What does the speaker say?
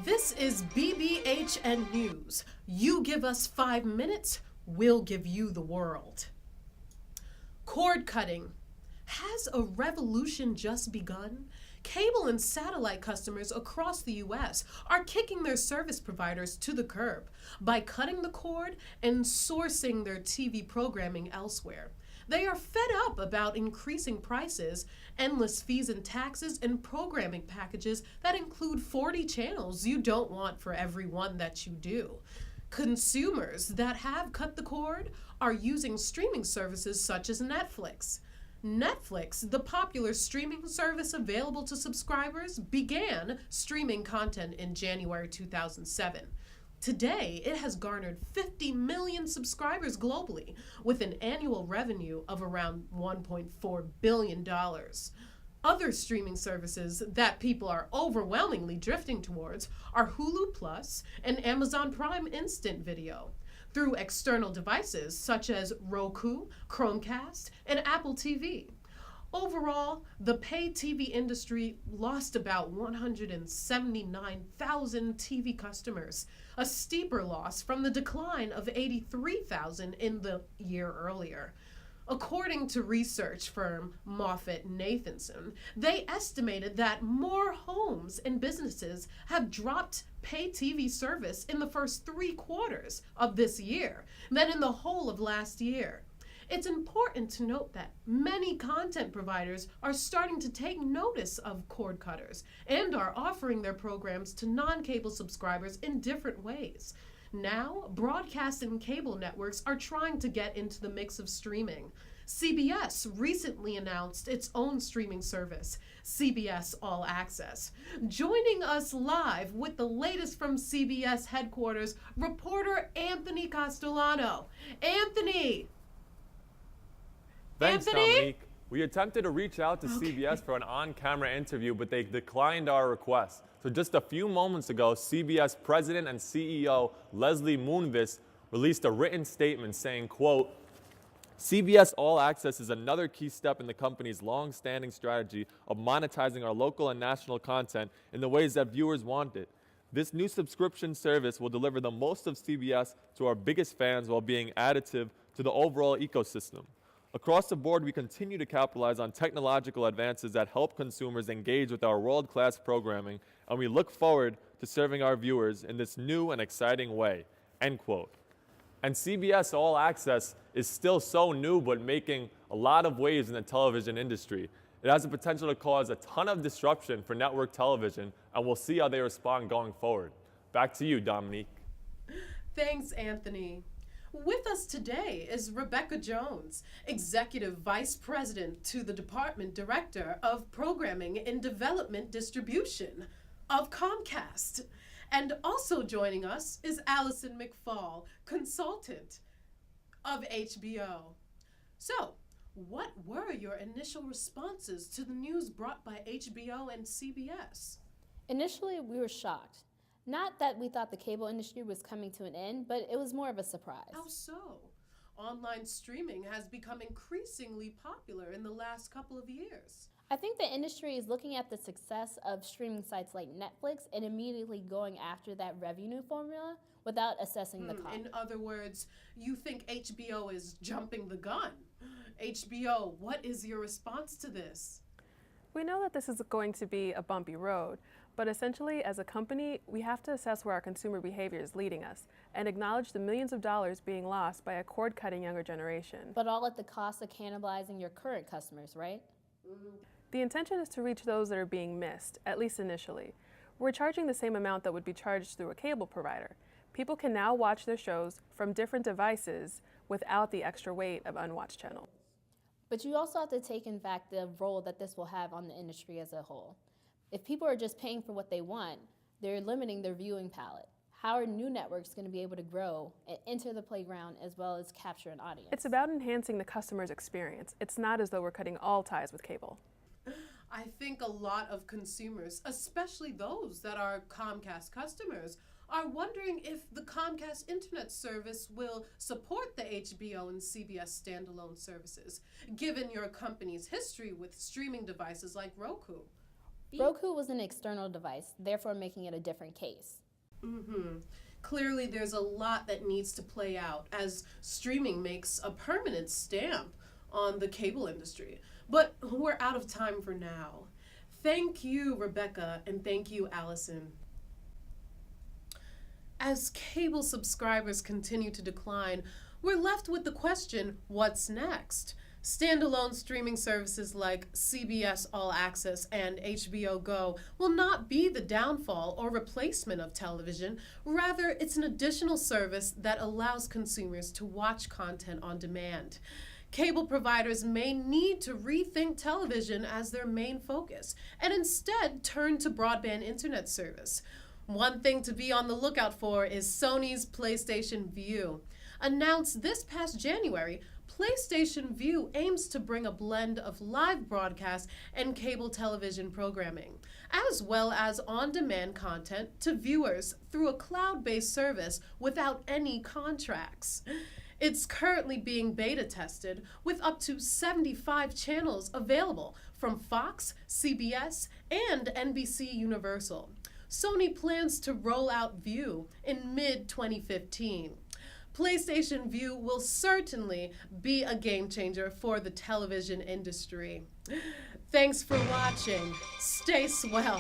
This is BBHN News. You give us 5 minutes, we'll give you the world. Cord cutting. Has a revolution just begun? Cable and satellite customers across the U.S. are kicking their service providers to the curb by cutting the cord and sourcing their TV programming elsewhere. They are fed up about increasing prices, endless fees and taxes, and programming packages that include 40 channels you don't want for every one that you do. Consumers that have cut the cord are using streaming services such as Netflix. Netflix, the popular streaming service available to subscribers, began streaming content in January 2007. Today, it has garnered 50 million subscribers globally, with an annual revenue of around $1.4 billion. Other streaming services that people are overwhelmingly drifting towards are Hulu Plus and Amazon Prime Instant Video, through external devices such as Roku, Chromecast, and Apple TV. Overall, the pay TV industry lost about 179,000 TV customers, a steeper loss from the decline of 83,000 in the year earlier. According to research firm Moffett-Nathanson, they estimated that more homes and businesses have dropped pay TV service in the first 3 quarters of this year than in the whole of last year. It's important to note that many content providers are starting to take notice of cord cutters and are offering their programs to non-cable subscribers in different ways. Now, broadcast and cable networks are trying to get into the mix of streaming. CBS recently announced its own streaming service, CBS All Access. Joining us live with the latest from CBS headquarters, reporter Anthony Castellano. Anthony! Thanks, Anthony? Dominique. We attempted to reach out to CBS for an on-camera interview, but they declined our request. So just a few moments ago, CBS President and CEO Leslie Moonves released a written statement saying, quote, CBS All Access is another key step in the company's long-standing strategy of monetizing our local and national content in the ways that viewers want it. This new subscription service will deliver the most of CBS to our biggest fans while being additive to the overall ecosystem. Across the board, we continue to capitalize on technological advances that help consumers engage with our world-class programming, and we look forward to serving our viewers in this new and exciting way, end quote. And CBS All Access is still so new, but making a lot of waves in the television industry. It has the potential to cause a ton of disruption for network television, and we'll see how they respond going forward. Back to you, Dominique. Thanks, Anthony. With us today is Rebecca Jones, Executive Vice President to the Department Director of Programming and Development Distribution of Comcast. And also joining us is Allison McFall, Consultant of HBO. So, what were your initial responses to the news brought by HBO and CBS? Initially, we were shocked. Not that we thought the cable industry was coming to an end, but it was more of a surprise. How so? Online streaming has become increasingly popular in the last couple of years. I think the industry is looking at the success of streaming sites like Netflix and immediately going after that revenue formula without assessing the cost. In other words, you think HBO is jumping the gun. HBO, what is your response to this? We know that this is going to be a bumpy road, but essentially as a company, we have to assess where our consumer behavior is leading us and acknowledge the millions of dollars being lost by a cord-cutting younger generation. But all at the cost of cannibalizing your current customers, right? The intention is to reach those that are being missed, at least initially. We're charging the same amount that would be charged through a cable provider. People can now watch their shows from different devices without the extra weight of unwatched channels. But you also have to take in fact the role that this will have on the industry as a whole. If people are just paying for what they want, they're limiting their viewing palette. How are new networks going to be able to grow and enter the playground as well as capture an audience? It's about enhancing the customer's experience. It's not as though we're cutting all ties with cable. I think a lot of consumers, especially those that are Comcast customers, are wondering if the Comcast internet service will support the HBO and CBS standalone services, given your company's history with streaming devices like Roku. Roku was an external device, therefore making it a different case. Clearly, there's a lot that needs to play out as streaming makes a permanent stamp on the cable industry. But we're out of time for now. Thank you, Rebecca, and thank you, Allison. As cable subscribers continue to decline, we're left with the question, what's next? Standalone streaming services like CBS All Access and HBO Go will not be the downfall or replacement of television. Rather, it's an additional service that allows consumers to watch content on demand. Cable providers may need to rethink television as their main focus and instead turn to broadband internet service. One thing to be on the lookout for is Sony's PlayStation Vue. Announced this past January, PlayStation Vue aims to bring a blend of live broadcast and cable television programming, as well as on-demand content to viewers through a cloud-based service without any contracts. It's currently being beta tested with up to 75 channels available from Fox, CBS, and NBC Universal. Sony plans to roll out Vue in mid-2015. PlayStation Vue will certainly be a game changer for the television industry. Thanks for watching. Stay swell.